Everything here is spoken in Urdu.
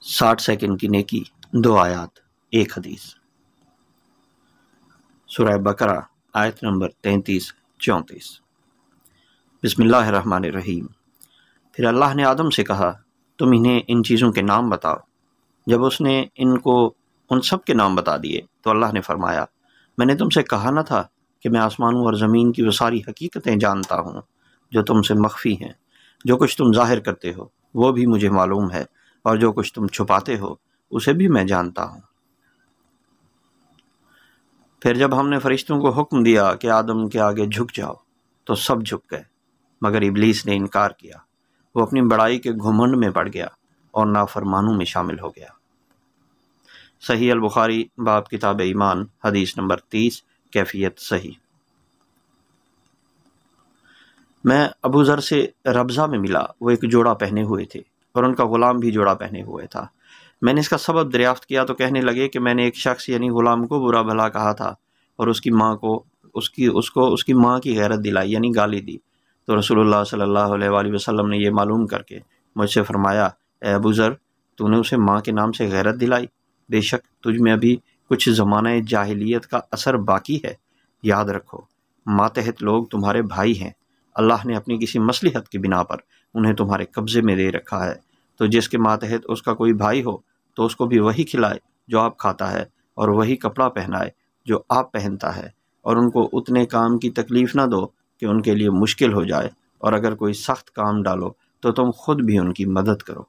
60 سیکنڈ کی نیکی، 2 آیات، 1 حدیث۔ سورہ بقرہ آیت نمبر 33-34۔ بسم اللہ الرحمن الرحیم۔ پھر اللہ نے آدم سے کہا، تم انہیں ان چیزوں کے نام بتاؤ۔ جب اس نے ان کو ان سب کے نام بتا دیے تو اللہ نے فرمایا، میں نے تم سے کہا نہ تھا کہ میں آسمانوں اور زمین کی وہ ساری حقیقتیں جانتا ہوں جو تم سے مخفی ہیں۔ جو کچھ تم ظاہر کرتے ہو وہ بھی مجھے معلوم ہے، اور جو کچھ تم چھپاتے ہو اسے بھی میں جانتا ہوں۔ پھر جب ہم نے فرشتوں کو حکم دیا کہ آدم کے آگے جھک جاؤ تو سب جھک گئے، مگر ابلیس نے انکار کیا۔ وہ اپنی بڑائی کے گھمنڈ میں پڑ گیا اور نافرمانوں میں شامل ہو گیا۔ صحیح البخاری باب کتاب ایمان، حدیث نمبر 30، کیفیت صحیح۔ میں ابو ذر سے ربضہ میں ملا، وہ ایک جوڑا پہنے ہوئے تھے اور ان کا غلام بھی جوڑا پہنے ہوئے تھا۔ میں نے اس کا سبب دریافت کیا تو کہنے لگے کہ میں نے ایک شخص یعنی غلام کو برا بھلا کہا تھا اور اس کی ماں کی غیرت دلائی یعنی گالی دی۔ تو رسول اللہ صلی اللہ علیہ وآلہ وسلم نے یہ معلوم کر کے مجھ سے فرمایا، اے ابو ذر، تو نے اسے ماں کے نام سے غیرت دلائی؟ بے شک تجھ میں ابھی کچھ زمانہ جاہلیت کا اثر باقی ہے۔ یاد رکھو، ماتحت لوگ تمہارے بھائی ہیں۔ اللہ نے اپنی کسی مصلحت کی بنا پر انہیں تمہارے قبضے میں دے رکھا ہے، تو جس کے ماتحت اس کا کوئی بھائی ہو تو اس کو بھی وہی کھلائے جو آپ کھاتا ہے، اور وہی کپڑا پہنائے جو آپ پہنتا ہے، اور ان کو اتنے کام کی تکلیف نہ دو کہ ان کے لیے مشکل ہو جائے، اور اگر کوئی سخت کام ڈالو تو تم خود بھی ان کی مدد کرو۔